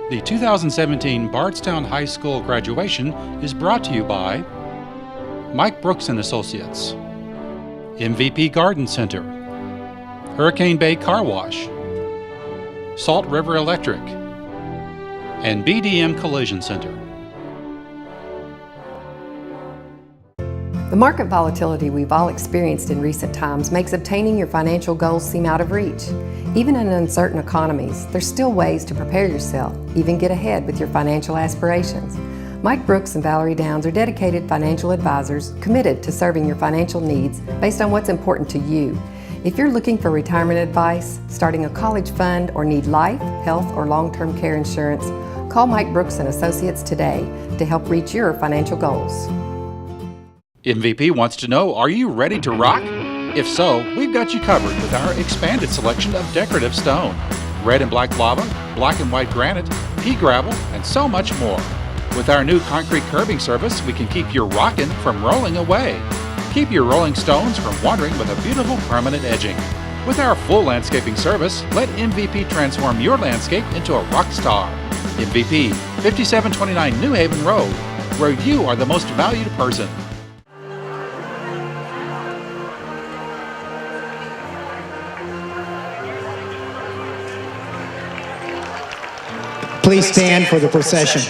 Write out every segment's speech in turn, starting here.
The 2017 Bardstown High School graduation is brought to you by Mike Brooks & Associates, MVP Garden Center, Hurricane Bay Car Wash, Salt River Electric, and BDM Collision Center. The market volatility we've all experienced in recent times makes obtaining your financial goals seem out of reach. Even in uncertain economies, there's still ways to prepare yourself, even get ahead with your financial aspirations. Mike Brooks and Valerie Downs are dedicated financial advisors committed to serving your financial needs based on what's important to you. If you're looking for retirement advice, starting a college fund, or need life, health, or long-term care insurance, call Mike Brooks & Associates today to help reach your financial goals. MVP wants to know, are you ready to rock? If so, we've got you covered with our expanded selection of decorative stone. Red and black lava, black and white granite, pea gravel, and so much more. With our new concrete curbing service, we can keep your rockin' from rolling away. Keep your rolling stones from wandering with a beautiful permanent edging. With our full landscaping service, let MVP transform your landscape into a rock star. MVP, 5729 New Haven Road, where you are the most valued person. Please stand for the procession.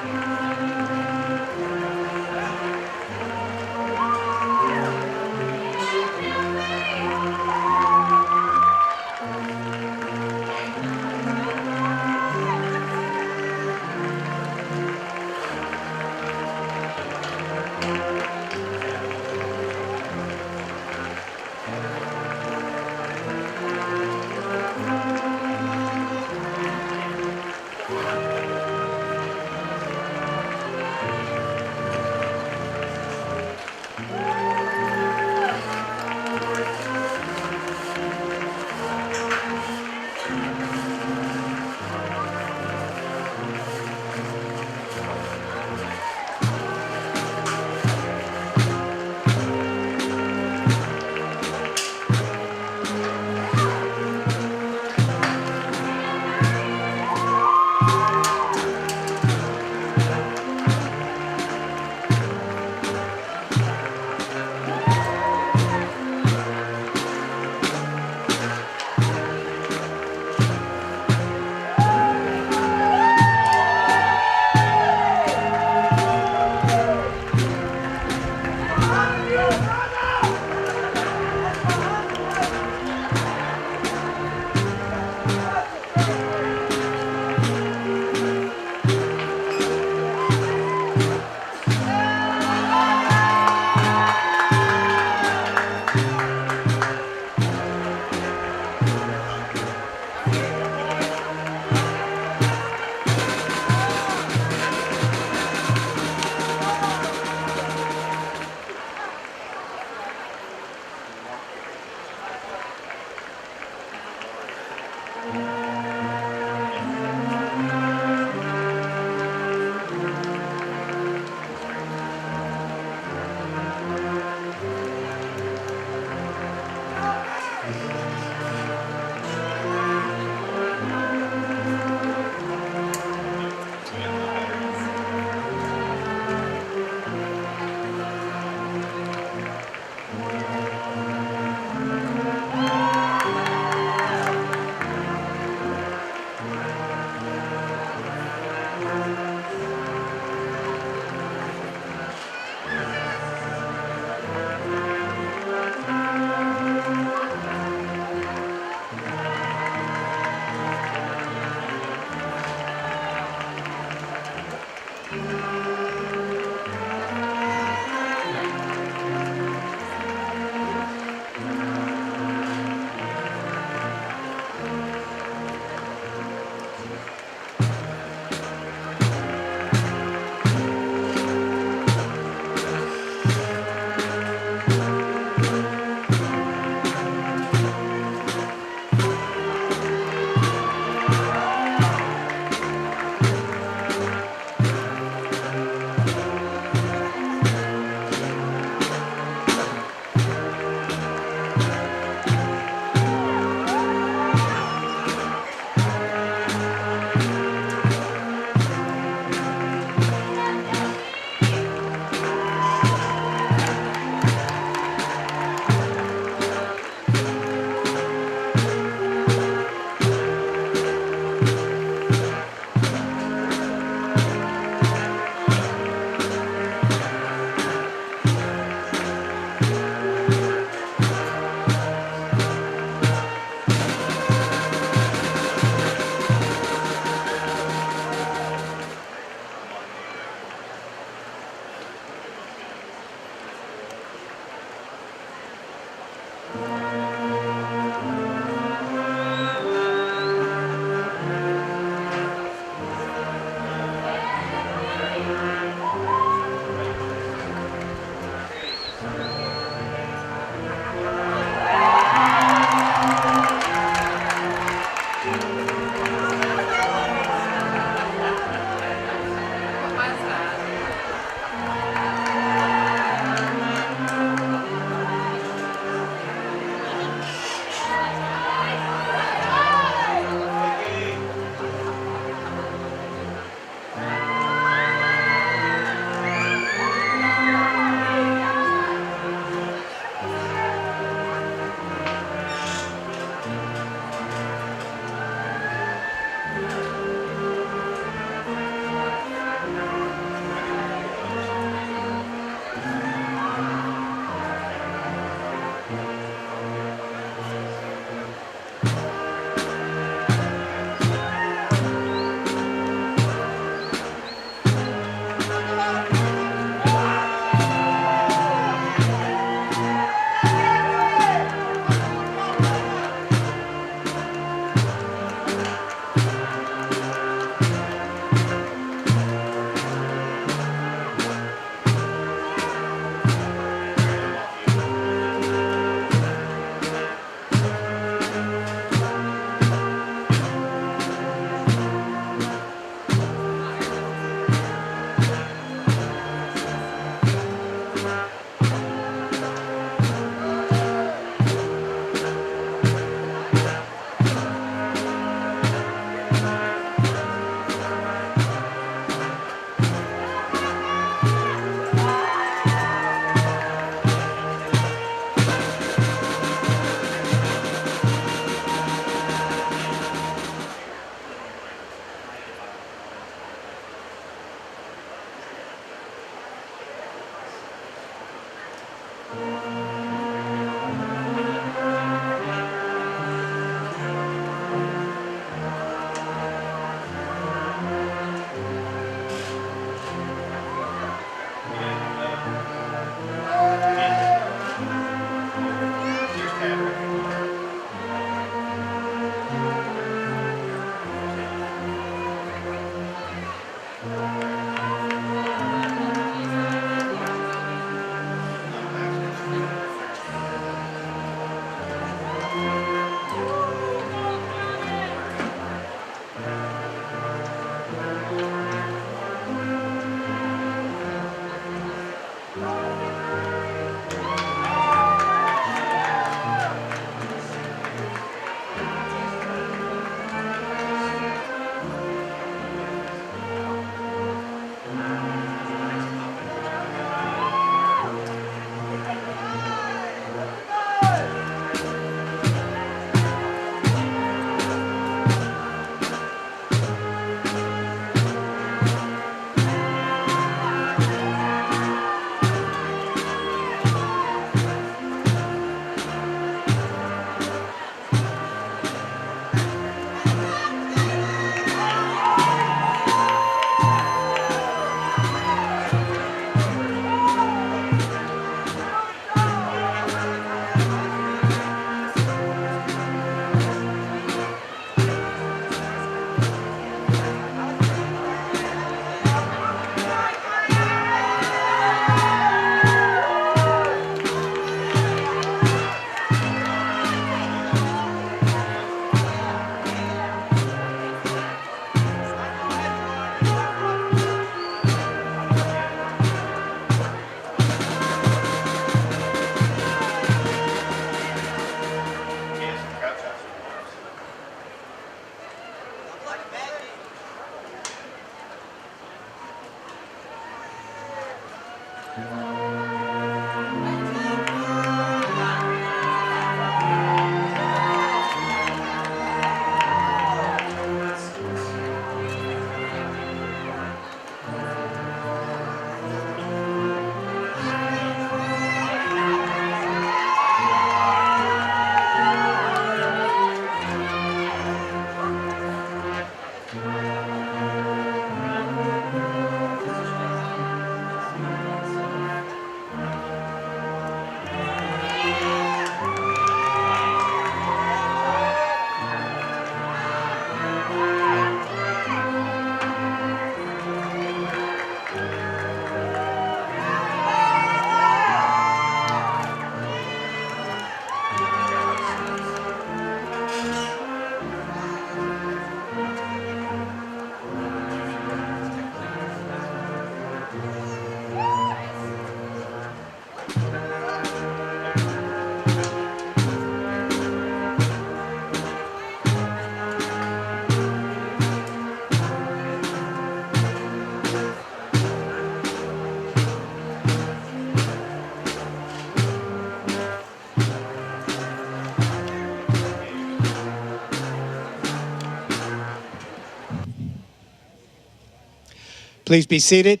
Please be seated.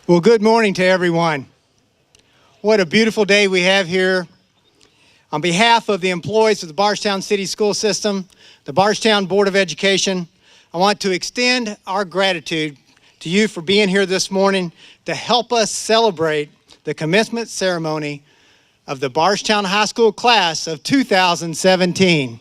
Well, good morning to everyone. What a beautiful day we have here. On behalf of the employees of the Bardstown City School System, the Bardstown Board of Education, I want to extend our gratitude to you for being here this morning to help us celebrate the commencement ceremony of the Bardstown High School class of 2017.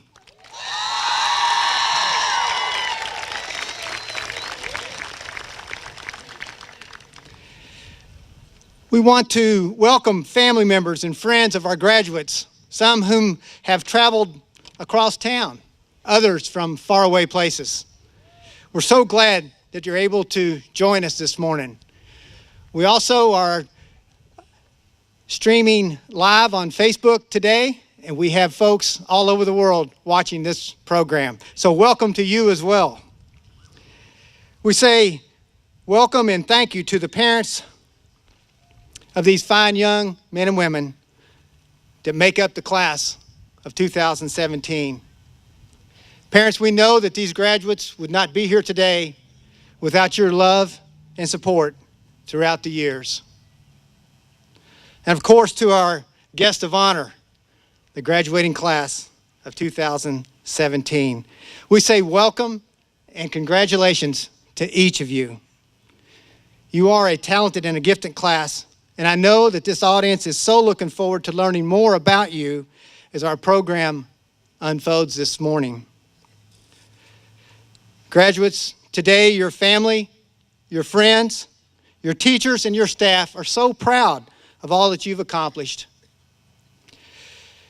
We want to welcome family members and friends of our graduates, some whom have traveled across town, others from faraway places. We're so glad that you're able to join us this morning. We also are streaming live on Facebook today, and we have folks all over the world watching this program. So welcome to you as well. We say welcome and thank you to the parents of these fine young men and women that make up the class of 2017. Parents, we know that these graduates would not be here today without your love and support throughout the years. And of course, to our guest of honor, the graduating class of 2017, we say welcome and congratulations to each of you. You are a talented and a gifted class, and I know that this audience is so looking forward to learning more about you as our program unfolds this morning. Graduates, today your family, your friends, your teachers, and your staff are so proud of all that you've accomplished.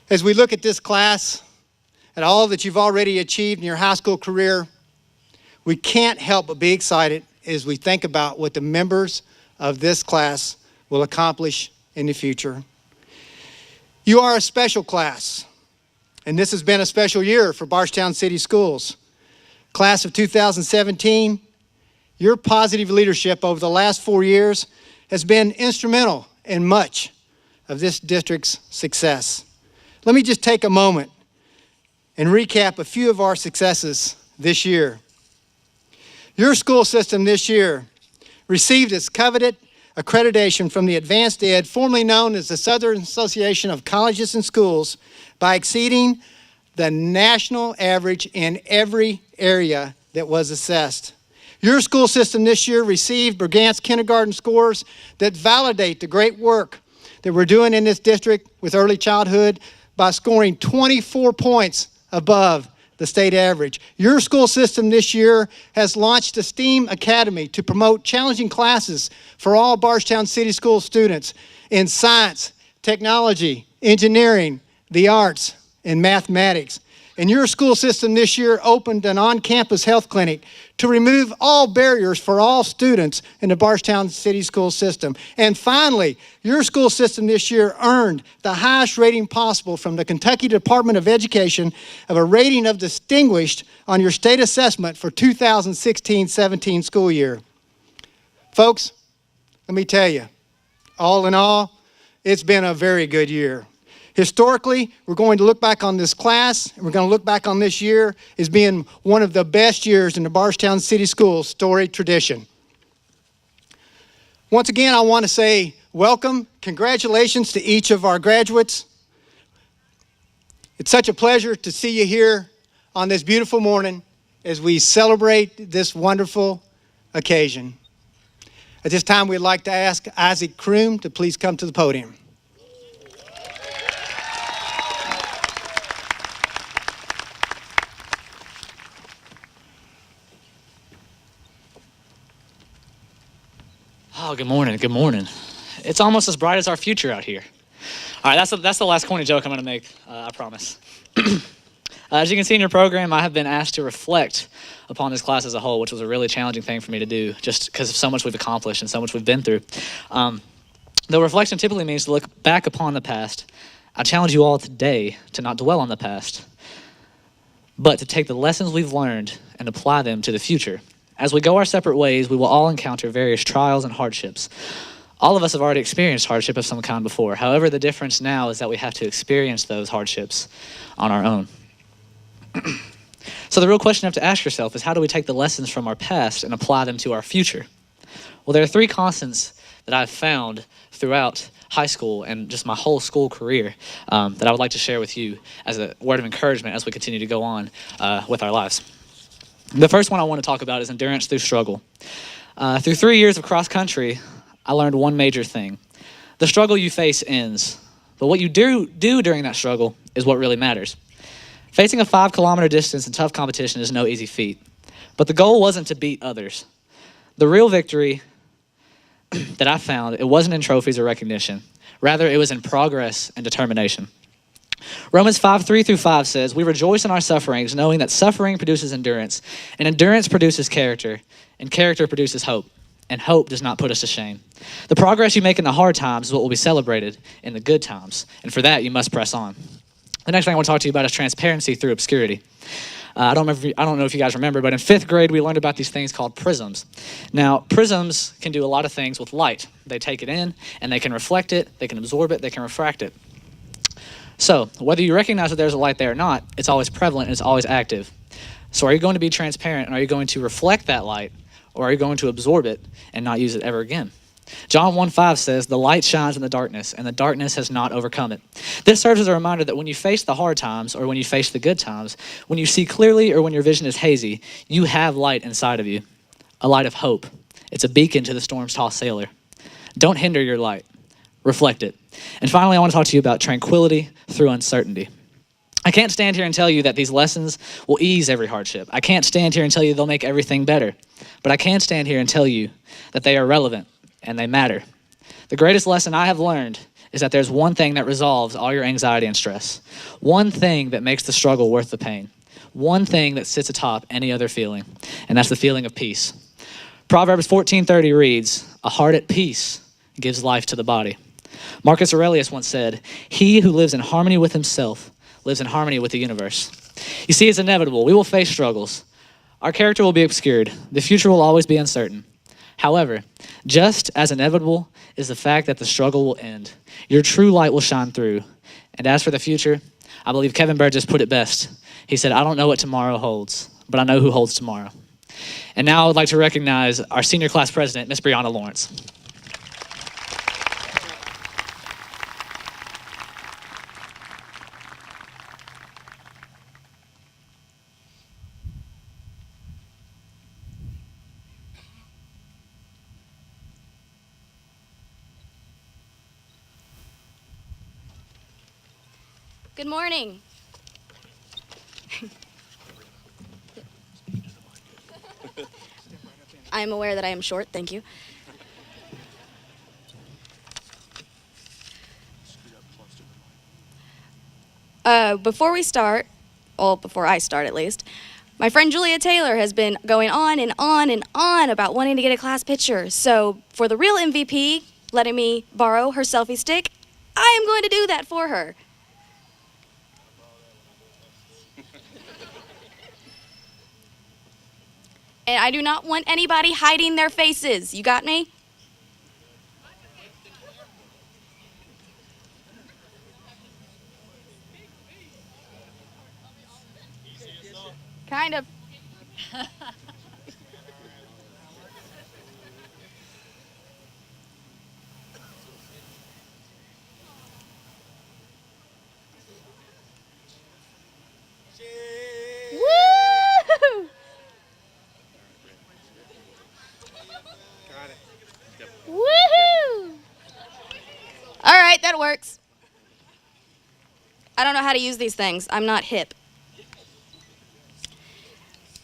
As we look at this class and all that you've already achieved in your high school career, we can't help but be excited as we think about what the members of this class will accomplish in the future. You are a special class, and this has been a special year for Bardstown City Schools. Class of 2017, your positive leadership over the last 4 years has been instrumental in much of this district's success. Let me just take a moment and recap a few of our successes this year. Your school system this year received its coveted accreditation from the Advanced Ed, formerly known as the Southern Association of Colleges and Schools, by exceeding the national average in every area that was assessed. Your school system this year received Brigant's kindergarten scores that validate the great work that we're doing in this district with early childhood by scoring 24 points above the state average. Your school system this year has launched a STEAM Academy to promote challenging classes for all Bardstown City School students in science, technology, engineering, the arts, and mathematics. And your school system this year opened an on-campus health clinic to remove all barriers for all students in the Bardstown City School System. And finally, your school system this year earned the highest rating possible from the Kentucky Department of Education of a rating of distinguished on your state assessment for 2016-17 school year. Folks, let me tell you, all in all, it's been a very good year. Historically, we're going to look back on this class, and we're going to look back on this year as being one of the best years in the Bardstown City Schools storied tradition. Once again, I want to say welcome, congratulations to each of our graduates. It's such a pleasure to see you here on this beautiful morning as we celebrate this wonderful occasion. At this time, we'd like to ask Isaac Kroom to please come to the podium. Oh, good morning, good morning. It's almost as bright as our future out here. All right, that's the last corny joke I'm going to make, I promise. As you can see in your program, I have been asked to reflect upon this class as a whole, which was a really challenging thing for me to do, just because of so much we've accomplished and so much we've been through. Though reflection typically means to look back upon the past, I challenge you all today to not dwell on the past, but to take the lessons we've learned and apply them to the future. As we go our separate ways, we will all encounter various trials and hardships. All of us have already experienced hardship of some kind before. However, the difference now is that we have to experience those hardships on our own. So the real question you have to ask yourself is, how do we take the lessons from our past and apply them to our future? Well, there are three constants that I've found throughout high school and just my whole school career that I would like to share with you as a word of encouragement as we continue to go on with our lives. The first one I want to talk about is endurance through struggle. Through 3 years of cross country, I learned one major thing. The struggle you face ends, but what you do during that struggle is what really matters. Facing a 5-kilometer distance in tough competition is no easy feat, but the goal wasn't to beat others. The real victory that I found, it wasn't in trophies or recognition. Rather, it was in progress and determination. Romans 5:3-5 says, "We rejoice in our sufferings, knowing that suffering produces endurance, and endurance produces character, and character produces hope, and hope does not put us to shame. The progress you make in the hard times is what will be celebrated in the good times, and for that you must press on." The next thing I want to talk to you about is transparency through obscurity. I don't know if you guys remember, but in 5th grade, we learned about these things called prisms. Now, prisms can do a lot of things with light. They take it in, and they can reflect it, they can absorb it, they can refract it. So, whether you recognize that there's a light there or not, it's always prevalent and it's always active. So are you going to be transparent, and are you going to reflect that light, or are you going to absorb it and not use it ever again? John 1:5 says, "The light shines in the darkness, and the darkness has not overcome it." This serves as a reminder that when you face the hard times or when you face the good times, when you see clearly or when your vision is hazy, you have light inside of you, a light of hope. It's a beacon to the storm-tossed sailor. Don't hinder your light. Reflect it. And finally, I want to talk to you about tranquility through uncertainty. I can't stand here and tell you that these lessons will ease every hardship. I can't stand here and tell you they'll make everything better. But I can stand here and tell you that they are relevant and they matter. The greatest lesson I have learned is that there's one thing that resolves all your anxiety and stress. One thing that makes the struggle worth the pain. One thing that sits atop any other feeling, and that's the feeling of peace. Proverbs 14:30 reads, "A heart at peace gives life to the body." Marcus Aurelius once said, "He who lives in harmony with himself lives in harmony with the universe." You see, it's inevitable. We will face struggles. Our character will be obscured. The future will always be uncertain. However, just as inevitable is the fact that the struggle will end. Your true light will shine through. And as for the future, I believe Kevin Burgess put it best. He said, "I don't know what tomorrow holds, but I know who holds tomorrow." And now I would like to recognize our senior class president, Miss Brianna Lawrence. Good morning. I am aware that I am short, thank you. Before we start, well, before I start at least, my friend Julia Taylor has been going on and on and on about wanting to get a class picture. So for the real MVP, letting me borrow her selfie stick, I am going to do that for her. And I do not want anybody hiding their faces. You got me? Kind of. Woo! Woohoo! All right, that works. I don't know how to use these things. I'm not hip.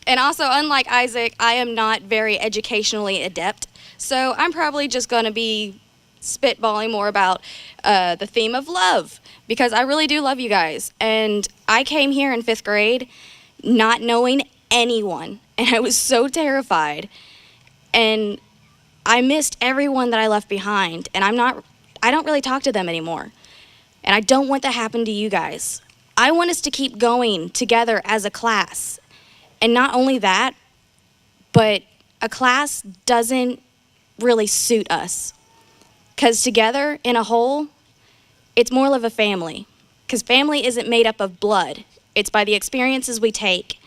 And also, unlike Isaac, I am not very educationally adept. So I'm probably just going to be spitballing more about the theme of love, because I really do love you guys. And I came here in 5th grade not knowing anyone, and I was so terrified. And I missed everyone that I left behind, and I don't really talk to them anymore. And I don't want that to happen to you guys. I want us to keep going together as a class. And not only that, but a class doesn't really suit us. Because together, in a whole, it's more of a family. Because family isn't made up of blood. It's by the experiences we take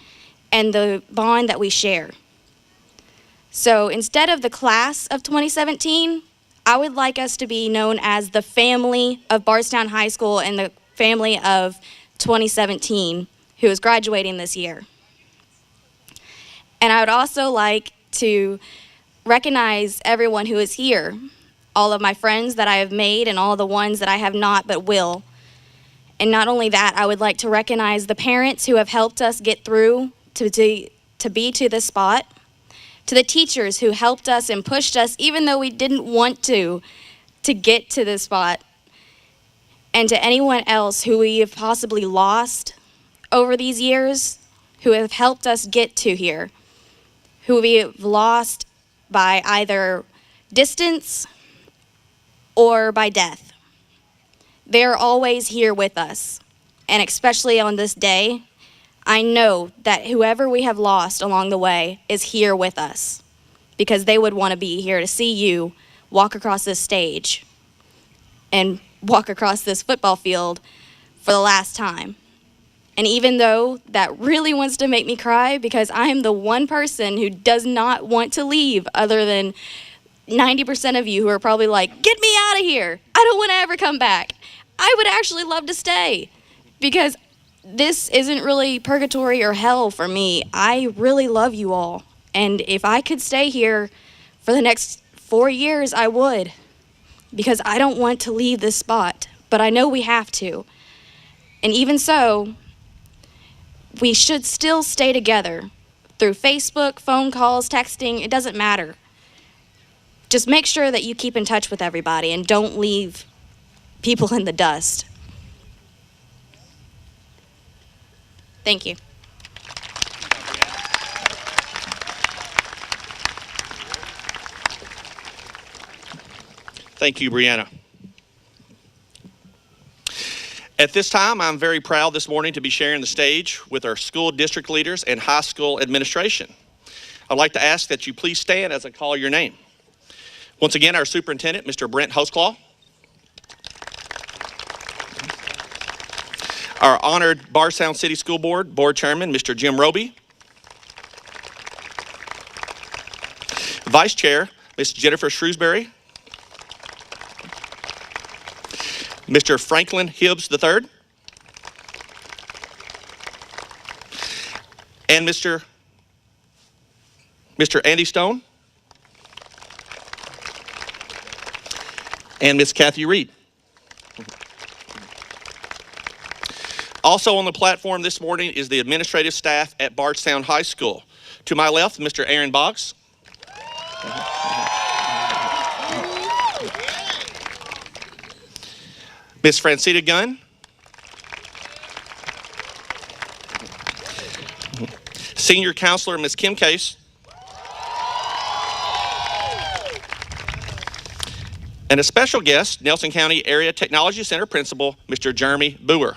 and the bond that we share. So instead of the class of 2017, I would like us to be known as the family of Bardstown High School and the family of 2017, who is graduating this year. And I would also like to recognize everyone who is here, all of my friends that I have made and all the ones that I have not but will. And not only that, I would like to recognize the parents who have helped us get through to be to this spot, to the teachers who helped us and pushed us even though we didn't want to get to this spot, and to anyone else who we have possibly lost over these years who have helped us get to here, who we have lost by either distance or by death. They're always here with us, and especially on this day, I know that whoever we have lost along the way is here with us because they would want to be here to see you walk across this stage and walk across this football field for the last time. And even though that really wants to make me cry because I am the one person who does not want to leave other than 90% of you who are probably like, get me out of here. I don't want to ever come back. I would actually love to stay because this isn't really purgatory or hell for me. I really love you all. And if I could stay here for the next 4 years, I would. Because I don't want to leave this spot. But I know we have to. And even so, we should still stay together. Through Facebook, phone calls, texting, it doesn't matter. Just make sure that you keep in touch with everybody and don't leave people in the dust. Thank you. Thank you, Brianna. At this time, I'm very proud this morning to be sharing the stage with our school district leaders and high school administration. I'd like to ask that you please stand as I call your name. Once again, our superintendent, Mr. Brent Hosclaw. Our honored Bardstown City School Board Board Chairman, Mr. Jim Roby. Vice Chair, Ms. Jennifer Shrewsbury. Mr. Franklin Hibbs III. And Mr. Andy Stone. And Ms. Kathy Reed. Also on the platform this morning is the administrative staff at Bardstown High School. To my left, Mr. Aaron Boggs. Ms. Francita Gunn. Senior Counselor, Ms. Kim Case. And a special guest, Nelson County Area Technology Center Principal, Mr. Jeremy Boer.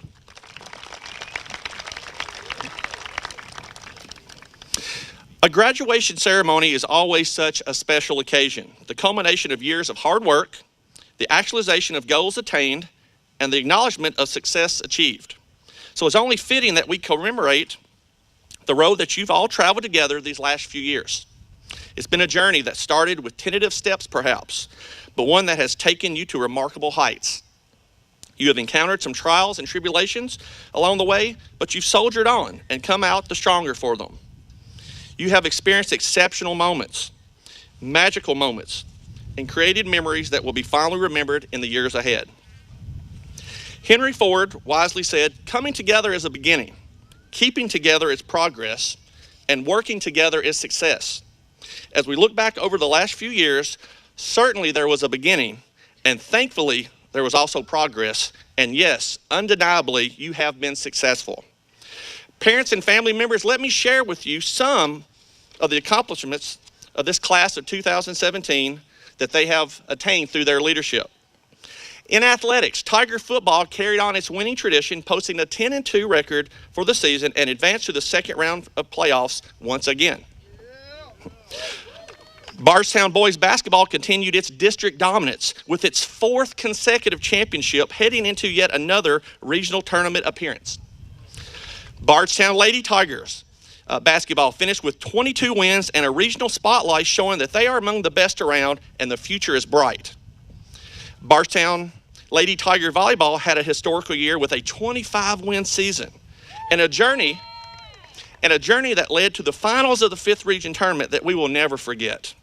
A graduation ceremony is always such a special occasion, the culmination of years of hard work, the actualization of goals attained, and the acknowledgement of success achieved. So it's only fitting that we commemorate the road that you've all traveled together these last few years. It's been a journey that started with tentative steps perhaps, but one that has taken you to remarkable heights. You have encountered some trials and tribulations along the way, but you've soldiered on and come out the stronger for them. You have experienced exceptional moments, magical moments, and created memories that will be fondly remembered in the years ahead. Henry Ford wisely said, coming together is a beginning, keeping together is progress, and working together is success. As we look back over the last few years, certainly there was a beginning, and thankfully there was also progress, and yes, undeniably, you have been successful. Parents and family members, let me share with you some of the accomplishments of this class of 2017 that they have attained through their leadership. In athletics, Tiger football carried on its winning tradition, posting a 10-2 record for the season and advanced to the second round of playoffs once again. Bardstown boys basketball continued its district dominance with its 4th consecutive championship, heading into yet another regional tournament appearance. Bardstown Lady Tigers basketball finished with 22 wins and a regional spotlight showing that they are among the best around and the future is bright. Bardstown Lady Tiger volleyball had a historical year with a 25-win season and a journey that led to the finals of the 5th region tournament that we will never forget.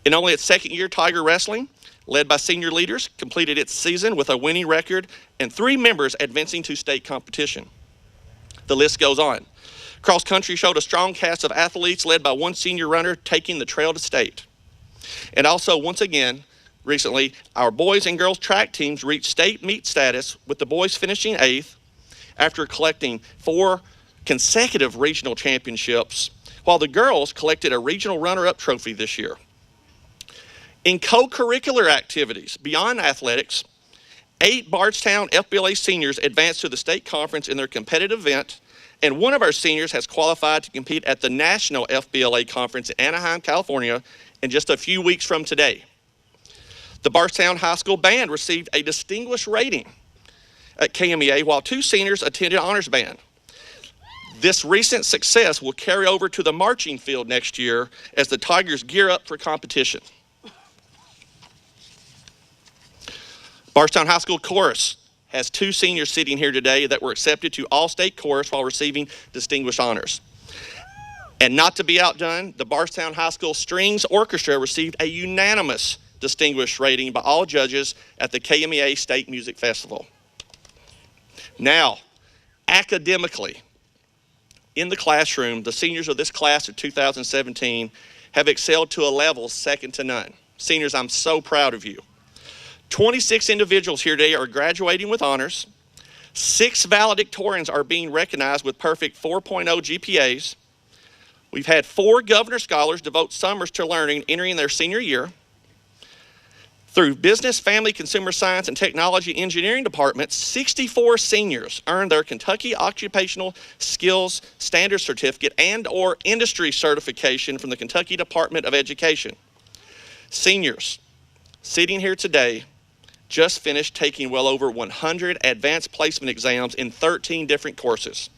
In only its 2nd year, Tiger Wrestling, led by senior leaders, completed its season with a winning record and 3 members advancing to state competition. The list goes on. Cross country showed a strong cast of athletes led by 1 senior runner taking the trail to state. And also, once again, recently, our boys and girls track teams reached state meet status, with the boys finishing 8th after collecting 4 consecutive regional championships, while the girls collected a regional runner-up trophy this year. In co-curricular activities beyond athletics, 8 Bardstown FBLA seniors advanced to the state conference in their competitive event, and 1 of our seniors has qualified to compete at the National FBLA Conference in Anaheim, California, in just a few weeks from today. The Bardstown High School Band received a distinguished rating at KMEA, while 2 seniors attended honors band. This recent success will carry over to the marching field next year as the Tigers gear up for competition. Bardstown High School Chorus has 2 seniors sitting here today that were accepted to All-State Chorus while receiving distinguished honors. And not to be outdone, the Bardstown High School Strings Orchestra received a unanimous distinguished rating by all judges at the KMEA State Music Festival. Now, academically, in the classroom, the seniors of this class of 2017 have excelled to a level second to none. Seniors, I'm so proud of you. 26 individuals here today are graduating with honors. 6 valedictorians are being recognized with perfect 4.0 GPAs. We've had 4 Governor Scholars devote summers to learning entering their senior year. Through Business, Family, Consumer Science, and Technology Engineering departments, 64 seniors earned their Kentucky Occupational Skills Standard Certificate and/or Industry Certification from the Kentucky Department of Education. Seniors sitting here today just finished taking well over 100 advanced placement exams in 13 different courses.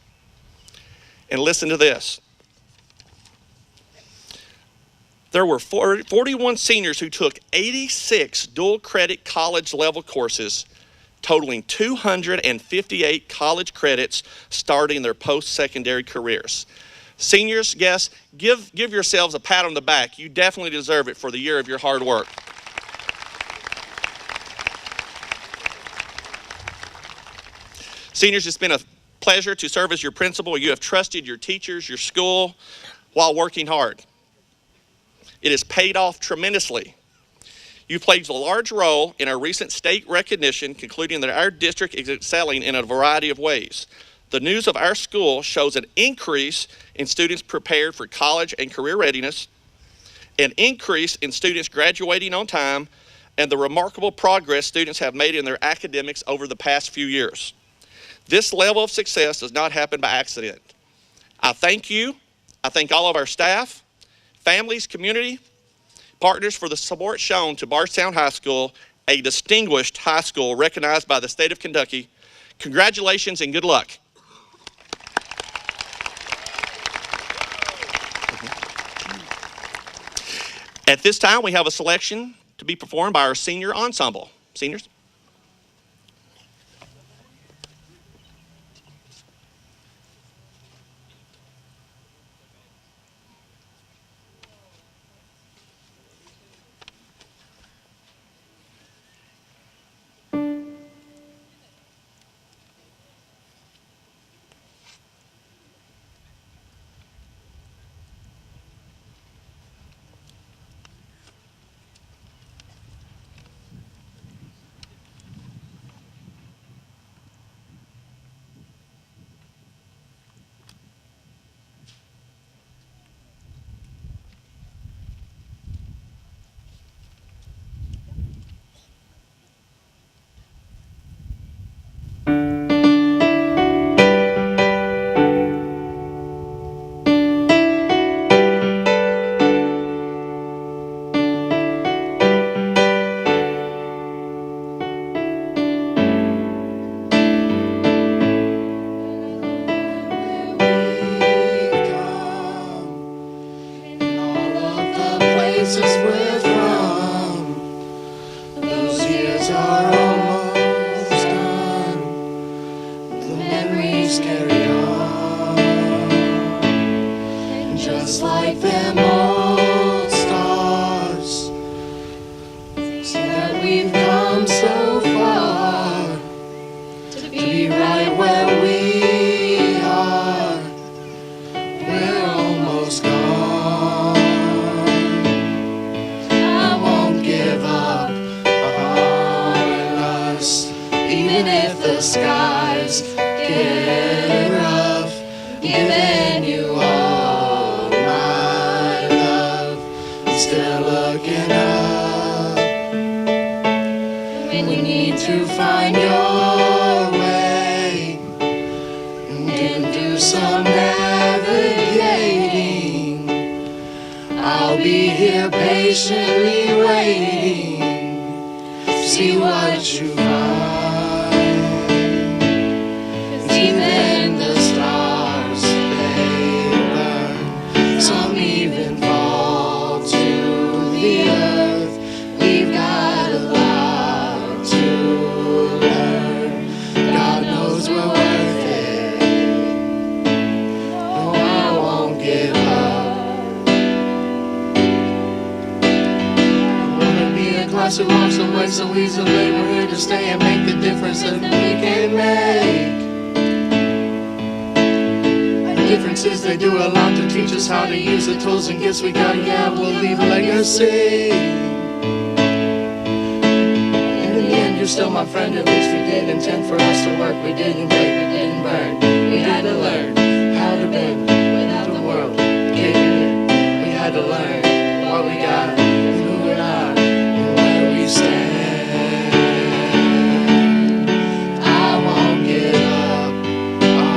And listen to this. There were 41 seniors who took 86 dual credit college level courses, totaling 258 college credits starting their post-secondary careers. Seniors, yes, give yourselves a pat on the back. You definitely deserve it for the year of your hard work. Seniors, it's been a pleasure to serve as your principal. You have trusted your teachers, your school, while working hard. It has paid off tremendously. You played a large role in our recent state recognition, concluding that our district is excelling in a variety of ways. The news of our school shows an increase in students prepared for college and career readiness, an increase in students graduating on time, and the remarkable progress students have made in their academics over the past few years. This level of success does not happen by accident. I thank you. I thank all of our staff, families, community, partners for the support shown to Bardstown High School, a distinguished high school recognized by the state of Kentucky. Congratulations and good luck. At this time, we have a selection to be performed by our senior ensemble. Seniors. places we're from. Those years are almost done. The memories carry on. And just like them old stars, see that we've come so far to be right where we are. We're almost gone. I won't give up on us, even if the skies get rough. Giving you all my love, still looking up. When you need to find your way and do some navigating, I'll be here patiently waiting to see what you find. 'Cause even the stars, they burn. Some even fall to the earth. We've got a lot to learn. God knows we're worth it. No, I won't give up. I wanna be a class who walks away so easily. We're here to stay and make the difference that we can make. The difference is they do a lot to teach us how to use the tools and gifts we got. Yeah, we'll leave a legacy. In the end, you're still my friend. At least we did intend for us to work. We didn't break, we didn't burn. We had to learn how to bend without the world caving in. We had to learn what we got and who we are and where we stand. I won't give up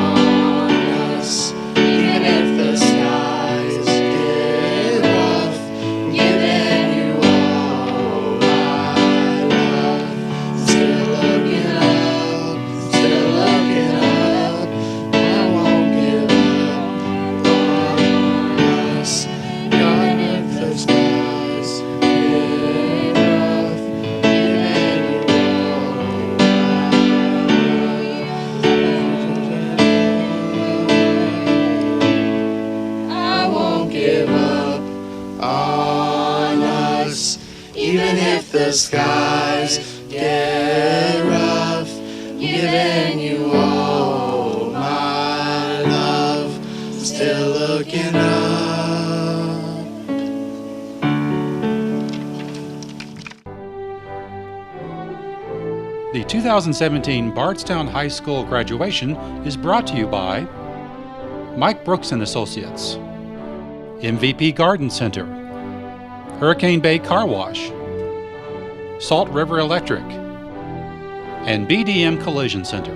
on us, even if the skies get rough. Giving you all my love, still looking up, still looking up. I won't give up on us, even if the skies get rough. Giving you all I won't give up on us, even if the skies get rough. Giving you all my love, still looking up. The 2017 Bardstown High School graduation is brought to you by Mike Brooks and Associates, MVP Garden Center, Hurricane Bay Car Wash, Salt River Electric, and BDM Collision Center.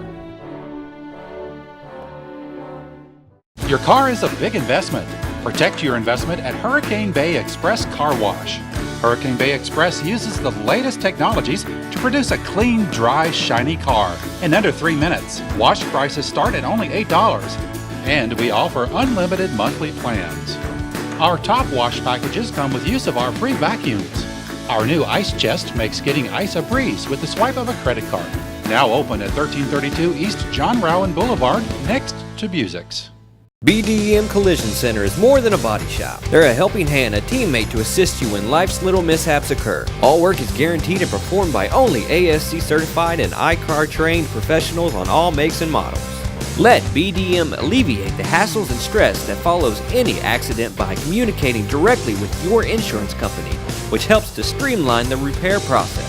Your car is a big investment. Protect your investment at Hurricane Bay Express Car Wash. Hurricane Bay Express uses the latest technologies to produce a clean, dry, shiny car in under 3 minutes. Wash prices start at only $8, and we offer unlimited monthly plans. Our top wash packages come with use of our free vacuums. Our new ice chest makes getting ice a breeze with the swipe of a credit card. Now open at 1332 East John Rowan Boulevard, next to Busick's. BDM Collision Center is more than a body shop. They're a helping hand, a teammate to assist you when life's little mishaps occur. All work is guaranteed and performed by only ASC certified and ICAR trained professionals on all makes and models. Let BDM alleviate the hassles and stress that follows any accident by communicating directly with your insurance company, which helps to streamline the repair process.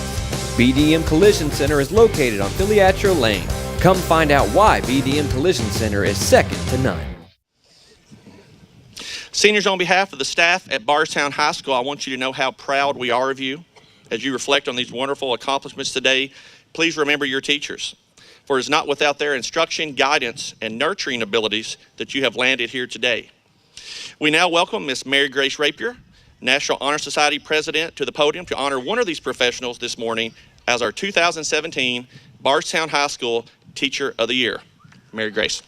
BDM Collision Center is located on Filiatro Lane. Come find out why BDM Collision Center is second to none. Seniors, on behalf of the staff at Bardstown High School, I want you to know how proud we are of you. As you reflect on these wonderful accomplishments today, please remember your teachers. For it is not without their instruction, guidance, and nurturing abilities that you have landed here today. We now welcome Miss Mary Grace Rapier, National Honor Society President, to the podium to honor one of these professionals this morning as our 2017 Bardstown High School Teacher of the Year. Mary Grace.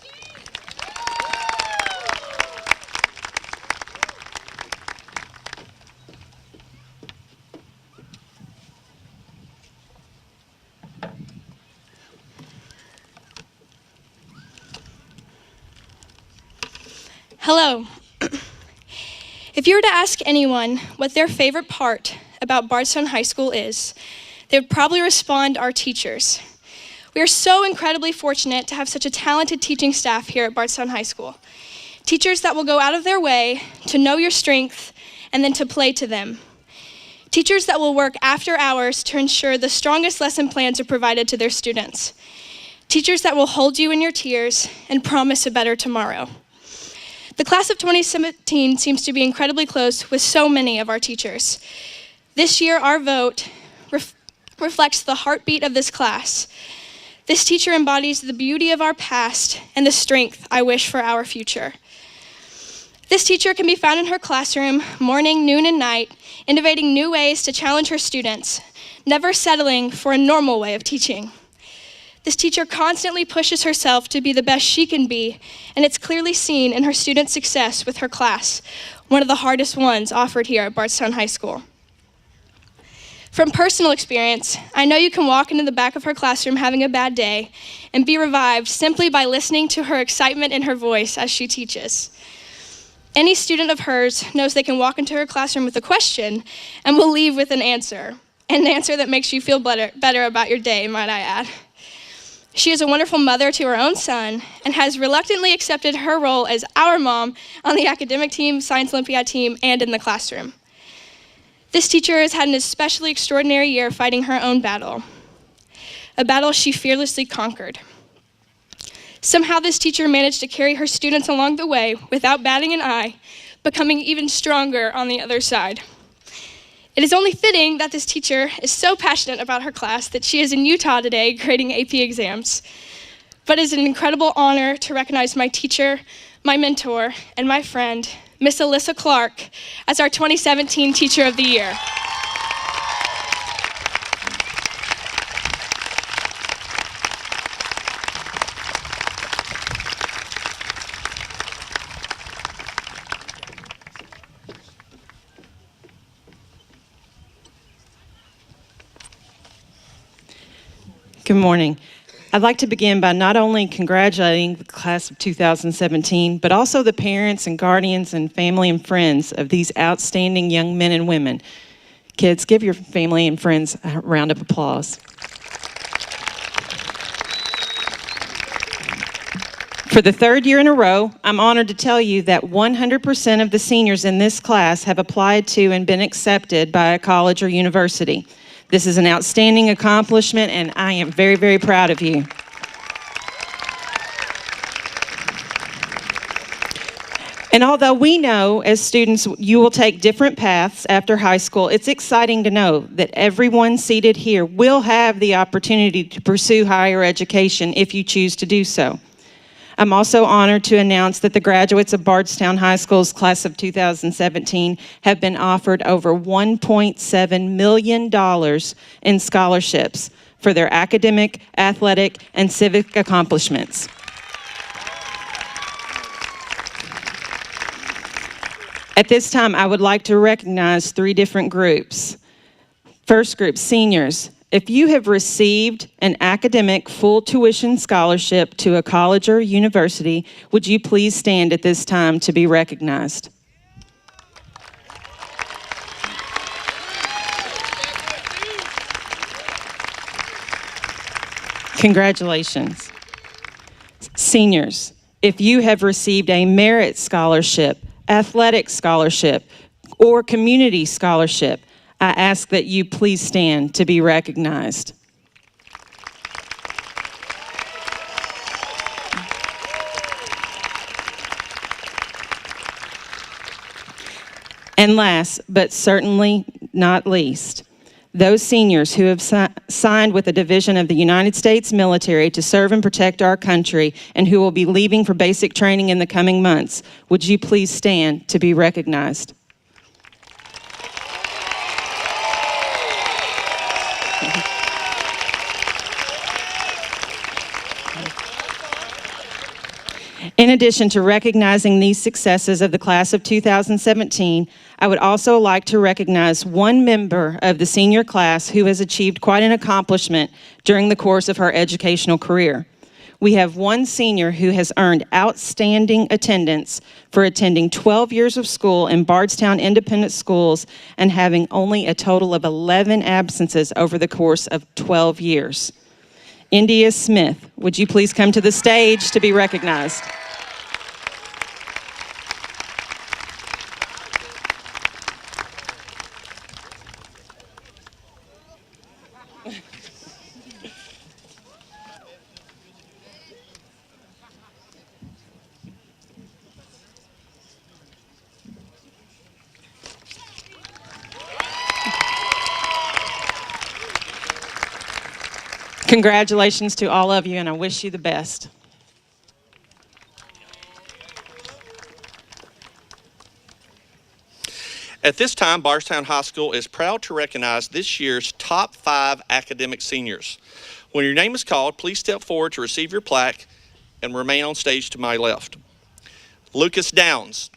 Hello. If you were to ask anyone what their favorite part about Bardstown High School is, they would probably respond, our teachers. We are so incredibly fortunate to have such a talented teaching staff here at Bardstown High School. Teachers that will go out of their way to know your strength and then to play to them. Teachers that will work after hours to ensure the strongest lesson plans are provided to their students. Teachers that will hold you in your tears and promise a better tomorrow. The class of 2017 seems to be incredibly close with so many of our teachers. This year, our vote reflects the heartbeat of this class. This teacher embodies the beauty of our past and the strength I wish for our future. This teacher can be found in her classroom morning, noon, and night, innovating new ways to challenge her students, never settling for a normal way of teaching. This teacher constantly pushes herself to be the best she can be, and it's clearly seen in her student success with her class, one of the hardest ones offered here at Bardstown High School. From personal experience, I know you can walk into the back of her classroom having a bad day and be revived simply by listening to her excitement in her voice as she teaches. Any student of hers knows they can walk into her classroom with a question and will leave with an answer that makes you feel better about your day, might I add. She is a wonderful mother to her own son and has reluctantly accepted her role as our mom on the academic team, Science Olympiad team, and in the classroom. This teacher has had an especially extraordinary year fighting her own battle, a battle she fearlessly conquered. Somehow this teacher managed to carry her students along the way without batting an eye, becoming even stronger on the other side. It is only fitting that this teacher is so passionate about her class that she is in Utah today grading AP exams. But it is an incredible honor to recognize my teacher, my mentor, and my friend, Miss Alyssa Clark, as our 2017 Teacher of the Year. Good morning. I'd like to begin by not only congratulating the class of 2017, but also the parents and guardians and family and friends of these outstanding young men and women. Kids, give your family and friends a round of applause. For the third year in a row, I'm honored to tell you that 100% of the seniors in this class have applied to and been accepted by a college or university. This is an outstanding accomplishment, and I am very, very proud of you. And although we know as students you will take different paths after high school, it's exciting to know that everyone seated here will have the opportunity to pursue higher education if you choose to do so. I'm also honored to announce that the graduates of Bardstown High School's class of 2017 have been offered over $1.7 million in scholarships for their academic, athletic, and civic accomplishments. At this time, I would like to recognize three different groups. First group, seniors. If you have received an academic full tuition scholarship to a college or university, would you please stand at this time to be recognized? Congratulations. Seniors, if you have received a merit scholarship, athletic scholarship, or community scholarship, I ask that you please stand to be recognized. And last, but certainly not least, those seniors who have signed with a division of the United States military to serve and protect our country and who will be leaving for basic training in the coming months, would you please stand to be recognized? In addition to recognizing these successes of the class of 2017, I would also like to recognize one member of the senior class who has achieved quite an accomplishment during the course of her educational career. We have one senior who has earned outstanding attendance for attending 12 years of school in Bardstown Independent Schools and having only a total of 11 absences over the course of 12 years. India Smith, would you please come to the stage to be recognized? Congratulations to all of you, and I wish you the best. At this time, Bardstown High School is proud to recognize this year's top 5 academic seniors. When your name is called, please step forward to receive your plaque and remain on stage to my left. Lucas Downs.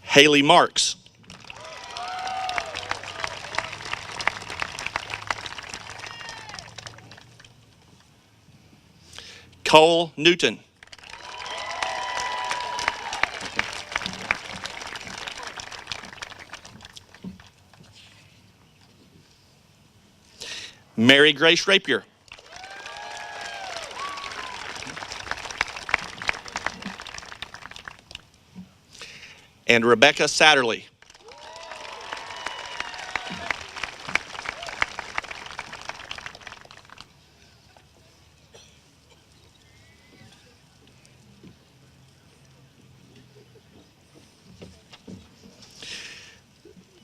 Haley Marks. Cole Newton. Mary Grace Rapier. And Rebecca Satterley.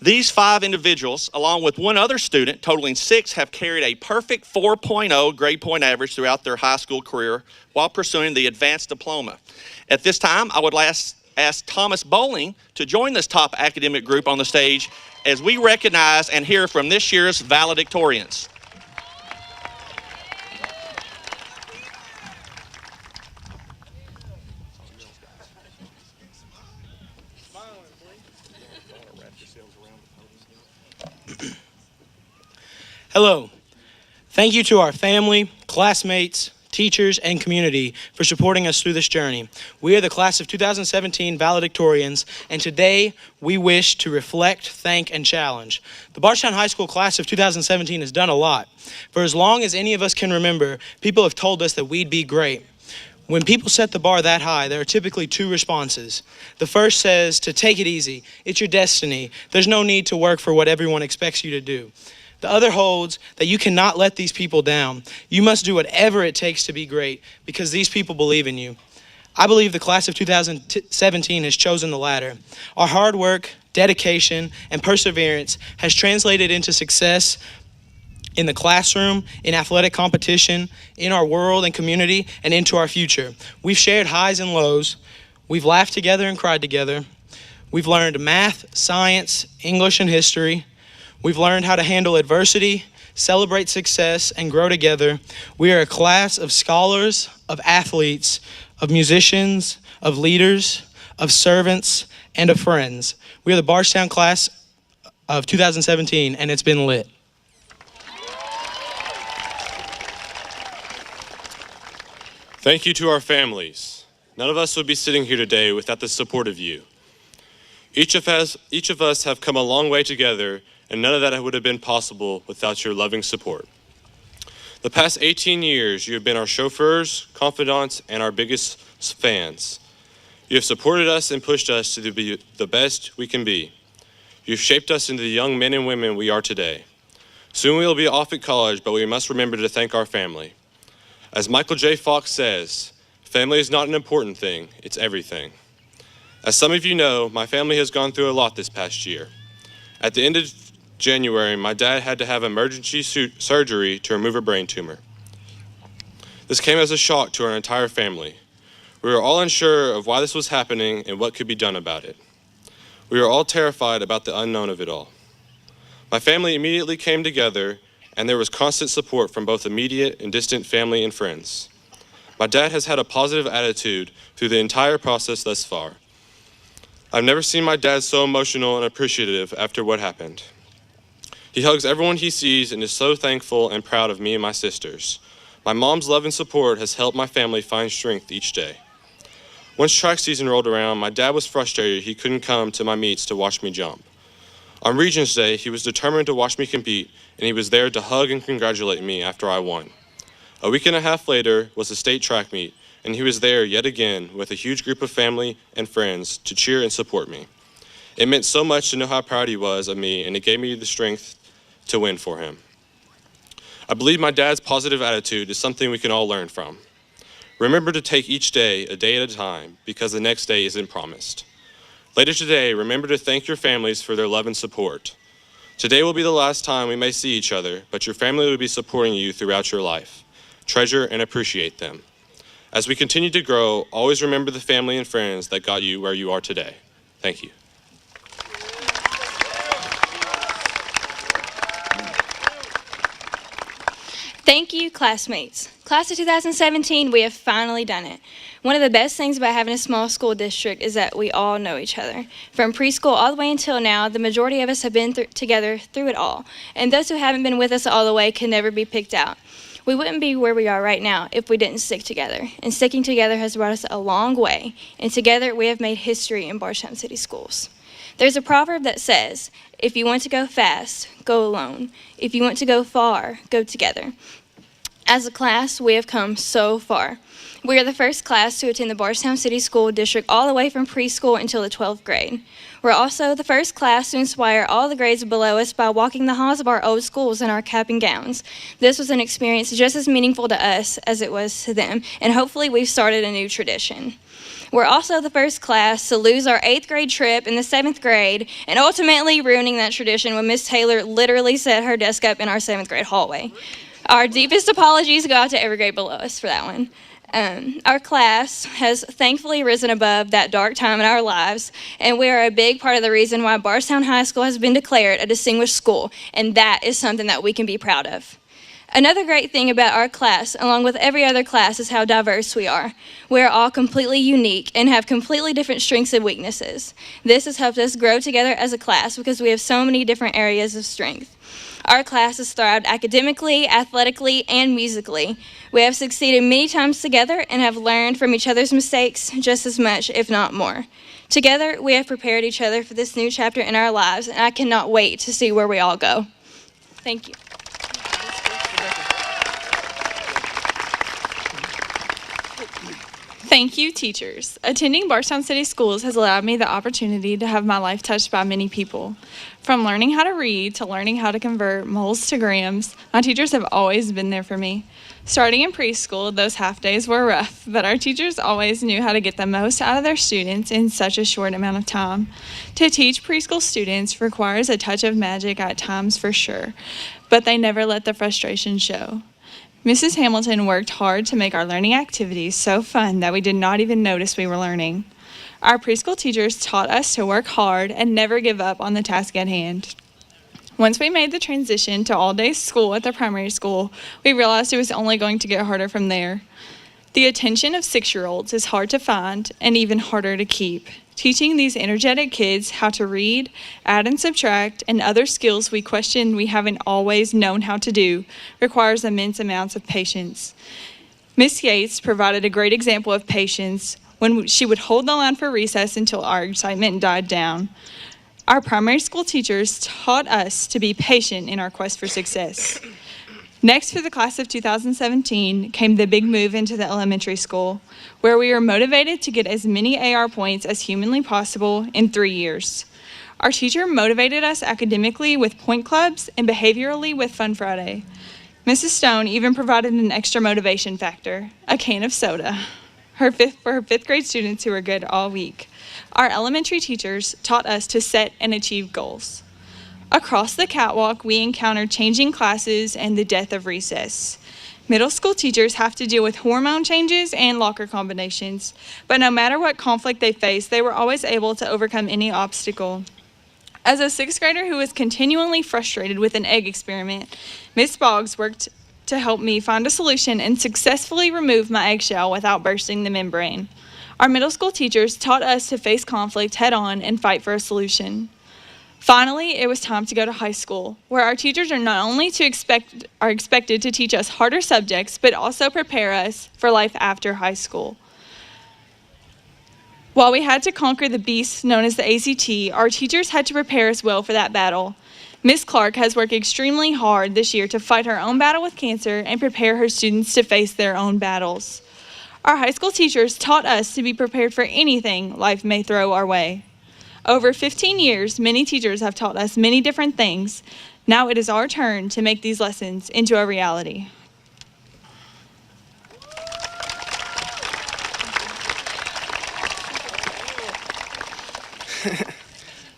These 5 individuals, along with one other student, totaling 6, have carried a perfect 4.0 grade point average throughout their high school career while pursuing the advanced diploma. At this time, I would ask Thomas Bowling to join this top academic group on the stage as we recognize and hear from this year's valedictorians. Hello. Thank you to our family, classmates, teachers, and community for supporting us through this journey. We are the class of 2017 valedictorians, and today we wish to reflect, thank, and challenge. The Bardstown High School class of 2017 has done a lot. For as long as any of us can remember, people have told us that we'd be great. When people set the bar that high, there are typically 2 responses. The first says to take it easy. It's your destiny. There's no need to work for what everyone expects you to do. The other holds that you cannot let these people down. You must do whatever it takes to be great because these people believe in you. I believe the class of 2017 has chosen the latter. Our hard work, dedication, and perseverance has translated into success in the classroom, in athletic competition, in our world and community, and into our future. We've shared highs and lows. We've laughed together and cried together. We've learned math, science, English, and history. We've learned how to handle adversity, celebrate success, and grow together. We are a class of scholars, of athletes, of musicians, of leaders, of servants, and of friends. We are the Bardstown class of 2017, and it's been lit. Thank you to our families. None of us would be sitting here today without the support of you. Each of us have come a long way together, and none of that would have been possible without your loving support. The past 18 years, you have been our chauffeurs, confidants, and our biggest fans. You have supported us and pushed us to be the best we can be. You've shaped us into the young men and women we are today. Soon we will be off at college, but we must remember to thank our family. As Michael J. Fox says, family is not an important thing, it's everything. As some of you know, my family has gone through a lot this past year. At the end of January, my dad had to have emergency surgery to remove a brain tumor. This came as a shock to our entire family. We were all unsure of why this was happening and what could be done about it. We were all terrified about the unknown of it all. My family immediately came together, and there was constant support from both immediate and distant family and friends. My dad has had a positive attitude through the entire process thus far. I've never seen my dad so emotional and appreciative after what happened. He hugs everyone he sees and is so thankful and proud of me and my sisters. My mom's love and support has helped my family find strength each day. Once track season rolled around, my dad was frustrated he couldn't come to my meets to watch me jump. On Regents Day, he was determined to watch me compete, and he was there to hug and congratulate me after I won. A week and a half later was the state track meet, and he was there yet again with a huge group of family and friends to cheer and support me. It meant so much to know how proud he was of me, and it gave me the strength to win for him. I believe my dad's positive attitude is something we can all learn from. Remember to take each day a day at a time, because the next day isn't promised. Later today, remember to thank your families for their love and support. Today will be the last time we may see each other, but your family will be supporting you throughout your life. Treasure and appreciate them. As we continue to grow, always remember the family and friends that got you where you are today. Thank you. Thank you, classmates. Class of 2017, we have finally done it. One of the best things about having a small school district is that we all know each other. From preschool all the way until now, the majority of us have been together through it all, and those who haven't been with us all the way can never be picked out. We wouldn't be where we are right now if we didn't stick together, and sticking together has brought us a long way, and together we have made history in Bardstown City Schools. There's a proverb that says, if you want to go fast, go alone. If you want to go far, go together. As a class, we have come so far. We are the first class to attend the Bardstown City School District all the way from preschool until the 12th grade. We're also the first class to inspire all the grades below us by walking the halls of our old schools in our cap and gowns. This was an experience just as meaningful to us as it was to them, and hopefully we've started a new tradition. We're also the first class to lose our 8th grade trip in the 7th grade, and ultimately ruining that tradition when Miss Taylor literally set her desk up in our 7th grade hallway. Our deepest apologies go out to every grade below us for that one. Our class has thankfully risen above that dark time in our lives, and we are a big part of the reason why Bardstown High School has been declared a distinguished school, and that is something that we can be proud of. Another great thing about our class, along with every other class, is how diverse we are. We are all completely unique and have completely different strengths and weaknesses. This has helped us grow together as a class because we have so many different areas of strength. Our class has thrived academically, athletically, and musically. We have succeeded many times together and have learned from each other's mistakes just as much, if not more. Together, we have prepared each other for this new chapter in our lives, and I cannot wait to see where we all go. Thank you. Thank you, teachers. Attending Bardstown City Schools has allowed me the opportunity to have my life touched by many people. From learning how to read to learning how to convert moles to grams, my teachers have always been there for me. Starting in preschool, those half days were rough, but our teachers always knew how to get the most out of their students in such a short amount of time. To teach preschool students requires a touch of magic at times for sure, but they never let the frustration show. Mrs. Hamilton worked hard to make our learning activities so fun that we did not even notice we were learning. Our preschool teachers taught us to work hard and never give up on the task at hand. Once we made the transition to all-day school at the primary school, we realized it was only going to get harder from there. The attention of 6-year-olds is hard to find and even harder to keep. Teaching these energetic kids how to read, add and subtract, and other skills we question we haven't always known how to do requires immense amounts of patience. Miss Yates provided a great example of patience when she would hold the line for recess until our excitement died down. Our primary school teachers taught us to be patient in our quest for success. Next, for the class of 2017, came the big move into the elementary school, where we were motivated to get as many AR points as humanly possible in 3 years. Our teacher motivated us academically with point clubs and behaviorally with Fun Friday. Mrs. Stone even provided an extra motivation factor, a can of soda, for her 5th grade students who were good all week. Our elementary teachers taught us to set and achieve goals. Across the catwalk, we encountered changing classes and the death of recess. Middle school teachers have to deal with hormone changes and locker combinations, but no matter what conflict they faced, they were always able to overcome any obstacle. As a 6th grader who was continually frustrated with an egg experiment, Miss Boggs worked to help me find a solution and successfully remove my eggshell without bursting the membrane. Our middle school teachers taught us to face conflict head-on and fight for a solution. Finally, it was time to go to high school, where our teachers are not only expected to teach us harder subjects, but also prepare us for life after high school. While we had to conquer the beast known as the ACT, our teachers had to prepare us well for that battle. Ms. Clark has worked extremely hard this year to fight her own battle with cancer and prepare her students to face their own battles. Our high school teachers taught us to be prepared for anything life may throw our way. Over 15 years, many teachers have taught us many different things. Now it is our turn to make these lessons into a reality.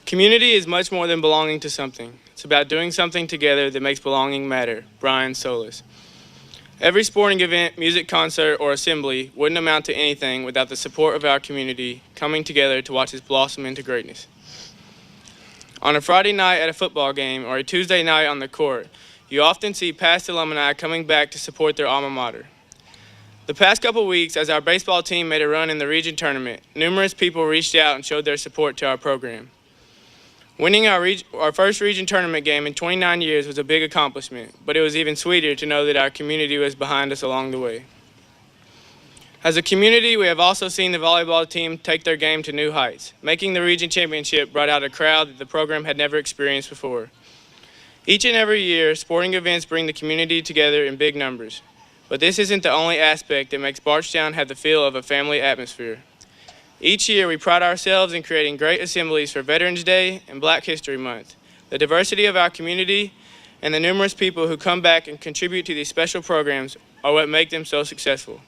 Community is much more than belonging to something. It's about doing something together that makes belonging matter. Brian Solis. Every sporting event, music concert, or assembly wouldn't amount to anything without the support of our community coming together to watch us blossom into greatness. On a Friday night at a football game or a Tuesday night on the court, you often see past alumni coming back to support their alma mater. The past couple weeks, as our baseball team made a run in the region tournament, numerous people reached out and showed their support to our program. Winning our first region tournament game in 29 years was a big accomplishment, but it was even sweeter to know that our community was behind us along the way. As a community, we have also seen the volleyball team take their game to new heights. Making the region championship brought out a crowd that the program had never experienced before. Each and every year, sporting events bring the community together in big numbers. But this isn't the only aspect that makes Bardstown have the feel of a family atmosphere. Each year, we pride ourselves in creating great assemblies for Veterans Day and Black History Month. The diversity of our community and the numerous people who come back and contribute to these special programs are what make them so successful.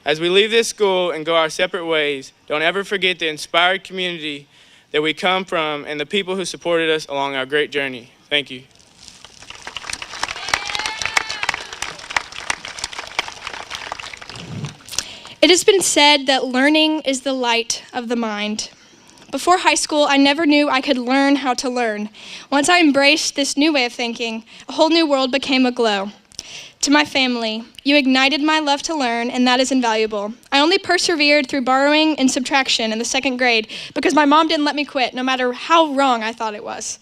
As we leave this school and go our separate ways, don't ever forget the inspired community that we come from and the people who supported us along our great journey. Thank you. It has been said that learning is the light of the mind. Before high school, I never knew I could learn how to learn. Once I embraced this new way of thinking, a whole new world became aglow. To my family, you ignited my love to learn, and that is invaluable. I only persevered through borrowing and subtraction in the 2nd grade because my mom didn't let me quit, no matter how wrong I thought it was.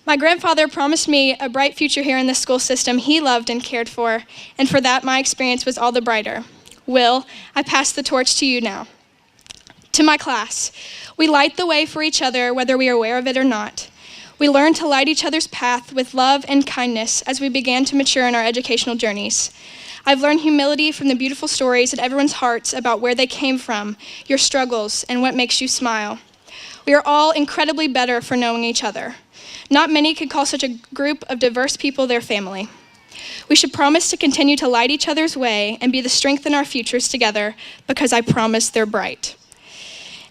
My grandfather promised me a bright future here in the school system he loved and cared for, and for that, my experience was all the brighter. Will, I pass the torch to you now. To my class, we light the way for each other whether we are aware of it or not. We learn to light each other's path with love and kindness as we began to mature in our educational journeys. I've learned humility from the beautiful stories in everyone's hearts about where they came from, your struggles, and what makes you smile. We are all incredibly better for knowing each other. Not many could call such a group of diverse people their family. We should promise to continue to light each other's way and be the strength in our futures together, because I promise they're bright.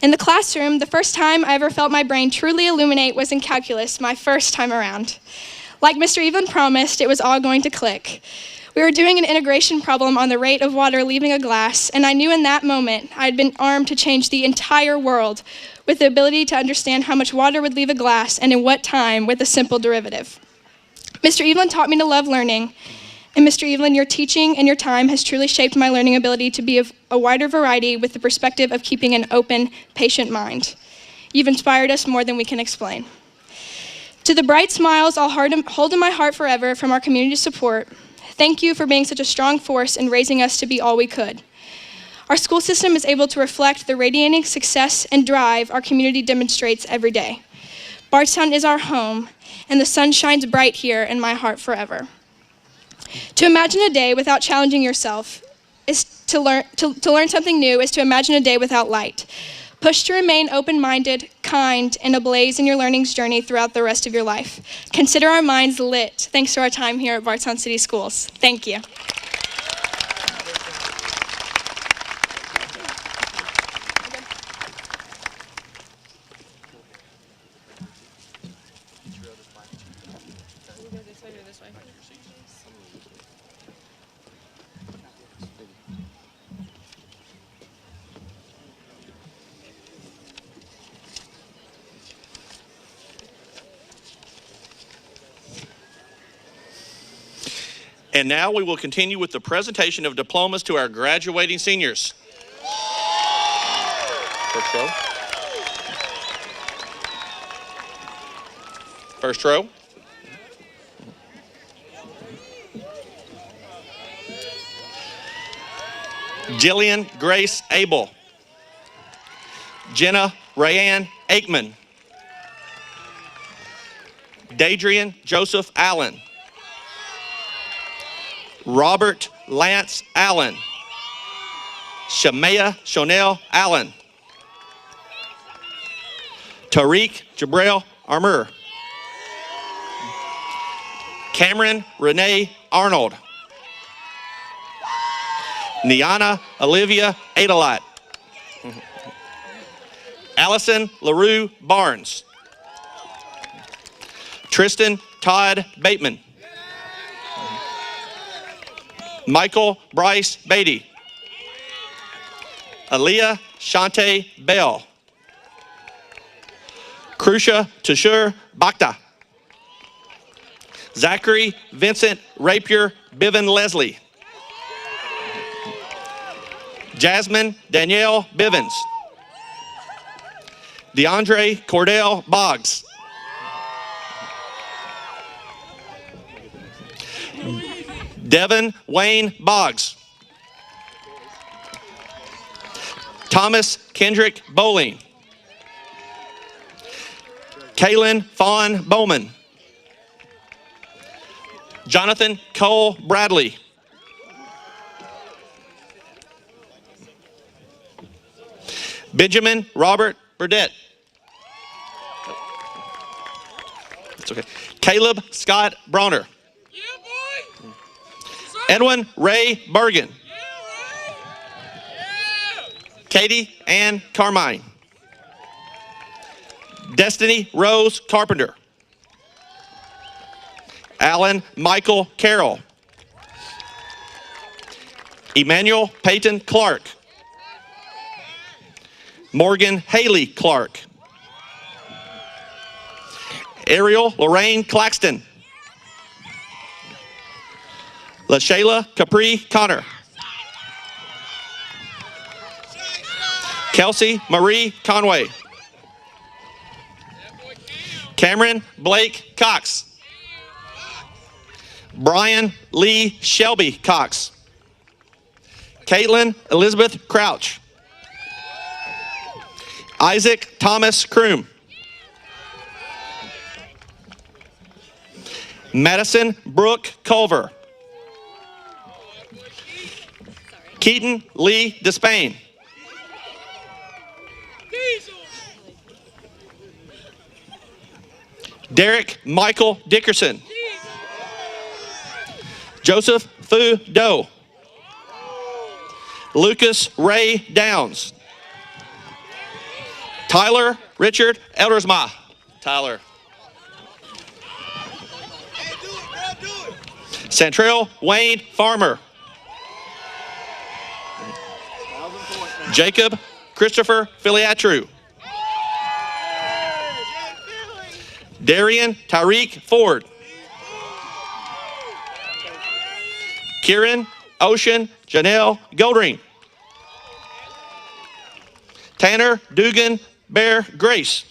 In the classroom, the first time I ever felt my brain truly illuminate was in calculus, my first time around. Like Mr. Evelyn promised, it was all going to click. We were doing an integration problem on the rate of water leaving a glass, and I knew in that moment I had been armed to change the entire world with the ability to understand how much water would leave a glass and in what time with a simple derivative. Mr. Evelyn taught me to love learning, and Mr. Evelyn, your teaching and your time has truly shaped my learning ability to be of a wider variety with the perspective of keeping an open, patient mind. You've inspired us more than we can explain. To the bright smiles I'll hold in my heart forever from our community support, thank you for being such a strong force in raising us to be all we could. Our school system is able to reflect the radiating success and drive our community demonstrates every day. Bardstown is our home, and the sun shines bright here in my heart forever. To imagine a day without challenging yourself is to learn something new is to imagine a day without light. Push to remain open-minded, kind, and ablaze in your learning's journey throughout the rest of your life. Consider our minds lit thanks to our time here at Bardstown City Schools. Thank you. And now we will continue with the presentation of diplomas to our graduating seniors. First row. First row. Jillian Grace Abel. Jenna Rayanne Aikman. Dadrian Joseph Allen. Robert Lance Allen. Shamaya Shonell Allen. Tariq Jabril Armour. Cameron Renee Arnold. Niana Olivia Adelot. Allison LaRue Barnes. Tristan Todd Bateman. Michael Bryce Beatty. Aaliyah Shante Bell. Krusha Tashur Bakhta. Zachary Vincent Rapier Biven Leslie. Jasmine Danielle Bivens. DeAndre Cordell Boggs. Devin Wayne Boggs. Thomas Kendrick Bowling. Kaylin Fawn Bowman. Jonathan Cole Bradley. Benjamin Robert Burdett. It's okay. Caleb Scott Bronner. Edwin Ray Bergen. Katie Ann Carmine. Destiny Rose Carpenter. Alan Michael Carroll. Emmanuel Peyton Clark. Morgan Haley Clark. Ariel Lorraine Claxton. LaShayla Capri Connor. Kelsey Marie Conway. Cameron Blake Cox. Brian Lee Shelby Cox. Caitlin Elizabeth Crouch. Isaac Thomas Kroom. Madison Brooke Culver. Keaton Lee Despain. Derek Michael Dickerson. Joseph Fu Doe. Lucas Ray Downs. Tyler Richard Eldersma. Tyler. Santrell Wayne Farmer. Jacob Christopher Filiatru. Darian Tyreek Ford. Kieran Ocean Janelle Goldring. Tanner Dugan Bear Grace.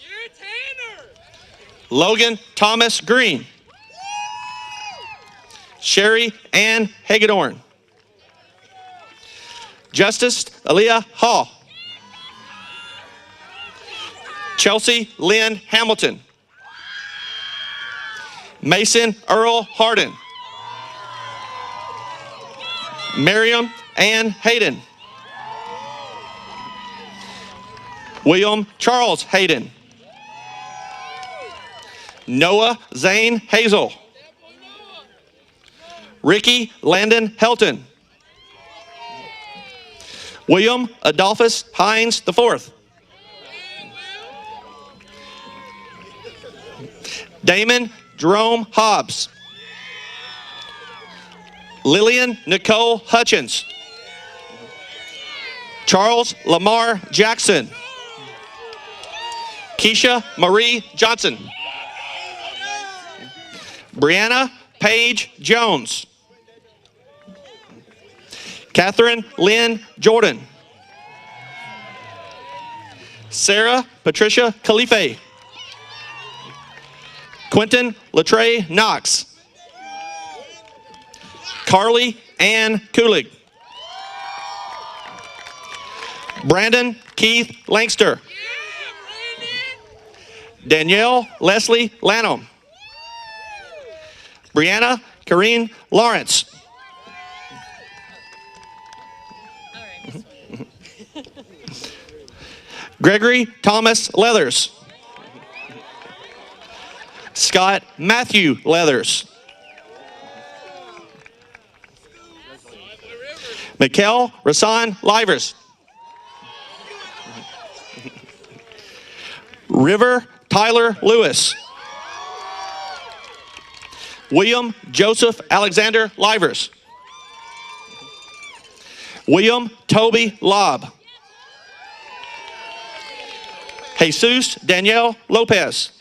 Logan Thomas Green. Sherry Ann Hagedorn. Justice Aaliyah Hall. Chelsea Lynn Hamilton. Mason Earl Harden. Miriam Ann Hayden. William Charles Hayden. Noah Zane Hazel. Ricky Landon Helton. William Adolphus Hines IV. Damon Jerome Hobbs. Lillian Nicole Hutchins. Charles Lamar Jackson. Keisha Marie Johnson. Brianna Paige Jones. Catherine Lynn Jordan. Sarah Patricia Khalife. Quentin Latre Knox. Carly Ann Kulig. Brandon Keith Langster. Danielle Leslie Lanham. Brianna Kareen Lawrence. Gregory Thomas Leathers. Scott Matthew Leathers. Mikkel Rasan Livers. River Tyler Lewis. William Joseph Alexander Livers. William Toby Lobb. Jesus Danielle Lopez.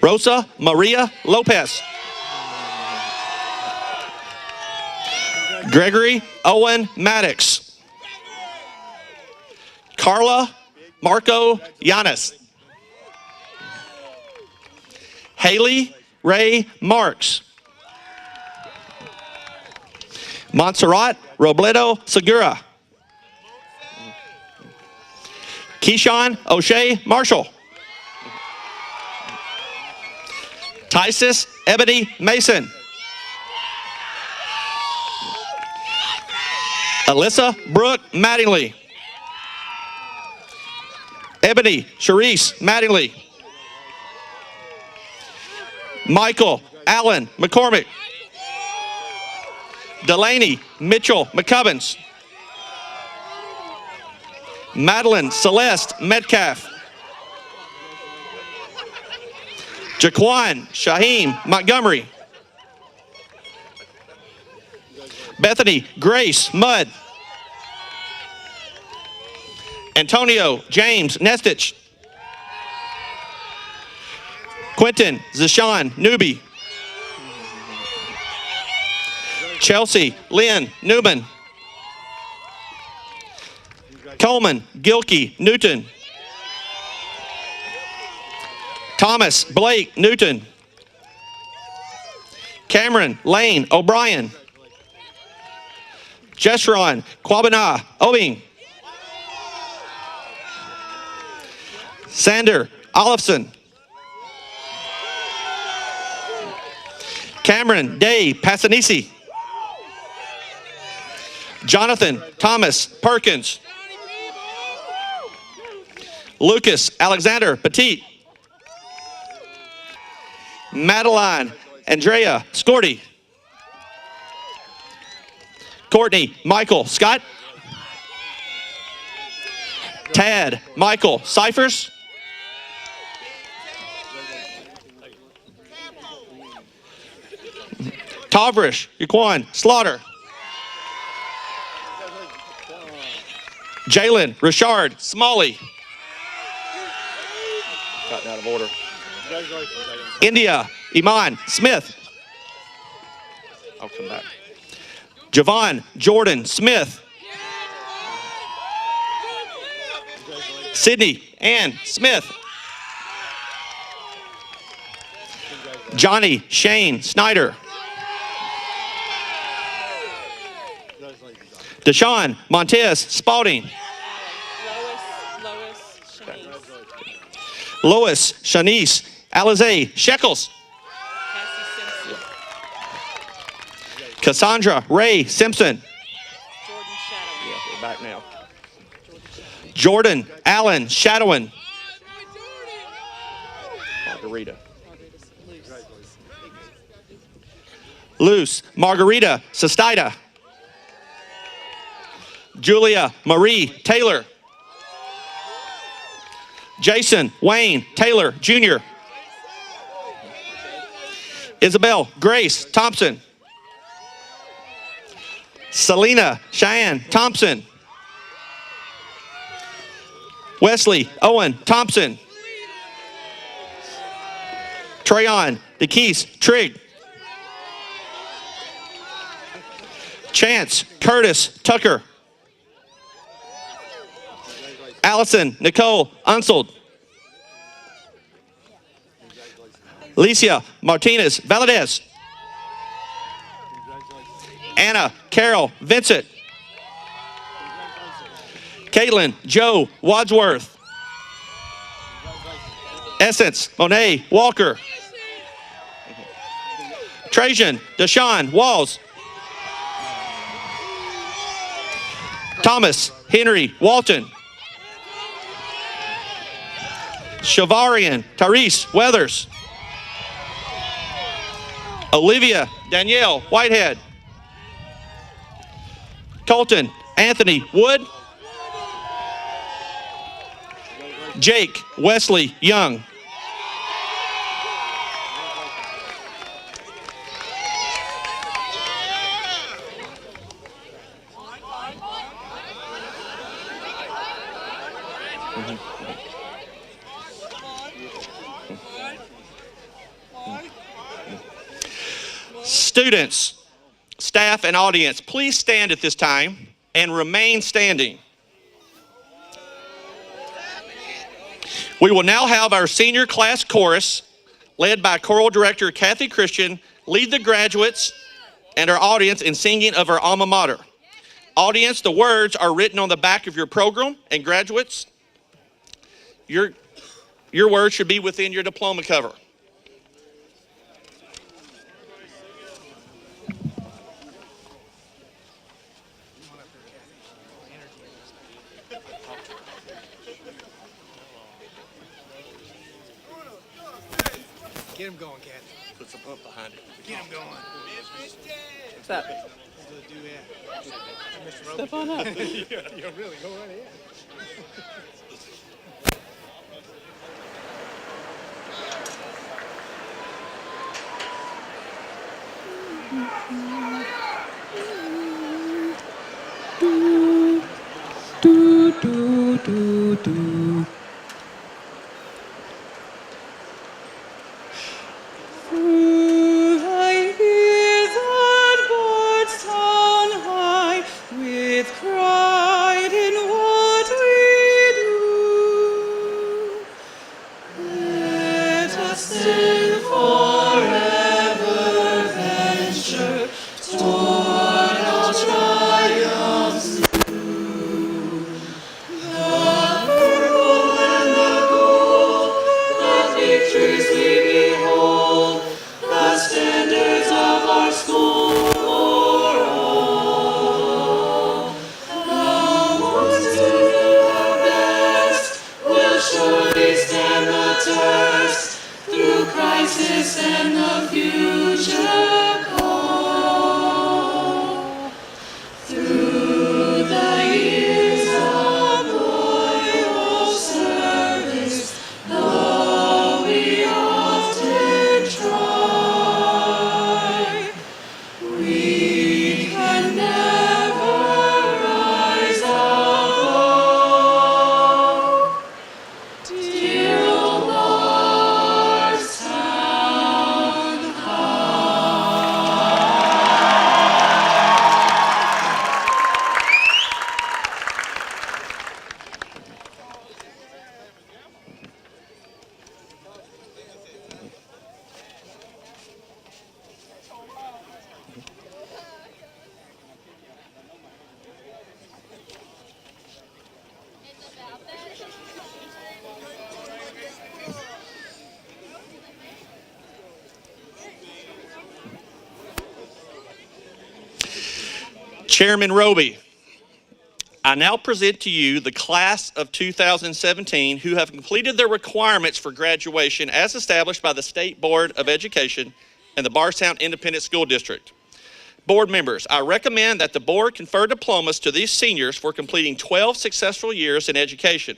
Rosa Maria Lopez. Gregory Owen Maddox. Carla Marco Yanis. Haley Ray Marks. Montserrat Robledo Segura. Keyshawn O'Shea Marshall. Tysus Ebony Mason. Alyssa Brooke Mattingly. Ebony Charisse Mattingly. Michael Allen McCormick. Delaney Mitchell McCubbins. Madeline Celeste Metcalf. Jaquan Shaheem Montgomery. Bethany Grace Mudd. Antonio James Nestich. Quentin Zishan Newby. Chelsea Lynn Newman. Coleman Gilkey Newton. Thomas Blake Newton. Cameron Lane O'Brien. Jeshron Kwabena Obing. Sander Olofsson. Cameron Day Passanisi. Jonathan Thomas Perkins. Lucas Alexander Petit. Madeline Andrea Scorty. Courtney Michael Scott. Tad Michael Cyphers. Tavrish Yaquan Slaughter. Jalen Richard Smalley. Gotten out of order. India Iman Smith. I'll come back. Javon Jordan Smith. Sydney Ann Smith. Johnny Shane Snyder. Deshaun Montez Spalding. Lois Shanice Alizé Shekels. Cassandra Ray Simpson. Yeah, we're back now. Jordan Allen Shadowin. Margarita. Luce Margarita Sestida. Julia Marie Taylor. Jason Wayne Taylor Jr. Isabel Grace Thompson. Selena Cheyenne Thompson. Wesley Owen Thompson. Trayon DeKeese Trigg. Chance Curtis Tucker. Allison Nicole Unsold. Alicia Martinez Valadez. Anna Carol Vincent. Caitlin Joe Wadsworth. Essence Monet Walker. Trajan Deshaun Walls. Thomas Henry Walton. Shavarian Tyrese Weathers. Olivia Danielle Whitehead. Colton Anthony Wood. Jake Wesley Young. Students, staff, and audience, please stand at this time and remain standing. We will now have our senior class chorus, led by choral director Kathy Christian, lead the graduates and our audience in singing of our alma mater. Audience, the words are written on the back of your program, and graduates, your words should be within your diploma cover. Get him going, Kathy. Put some pump behind it. Get him going. What's that? Let's do that. Step on up. You're really going right ahead. Through the years at Bardstown High, with pride in what we do, let us still forever venture toward our triumphs new. The purple and the gold, the victories we behold, the standards of our school for all. The ones who know our best will surely stand the test through crisis and the future call. Through the years of loyal service, though we often try, we can never rise above dear old Bardstown High. Chairman Roby, I now present to you the class of 2017 who have completed their requirements for graduation as established by the State Board of Education and the Bardstown Independent School District. Board members, I recommend that the board confer diplomas to these seniors for completing 12 successful years in education.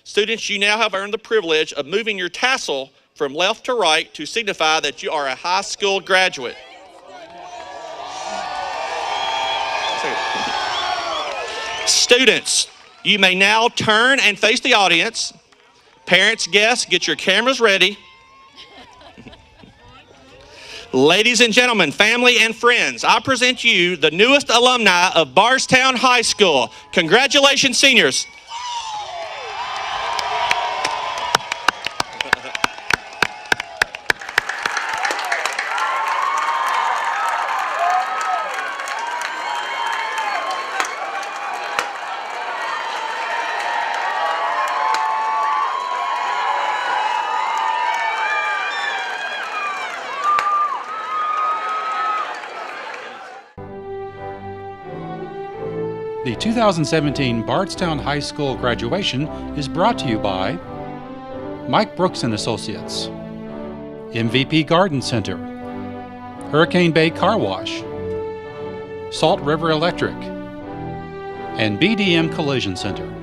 Students, you now have earned the privilege of moving your tassel from left to right to signify that you are a high school graduate. Students, you may now turn and face the audience. Parents, guests, get your cameras ready. Ladies and gentlemen, family and friends, I present you the newest alumni of Bardstown High School. Congratulations, seniors. The 2017 Bardstown High School graduation is brought to you by Mike Brooks & Associates, MVP Garden Center, Hurricane Bay Car Wash, Salt River Electric, and BDM Collision Center.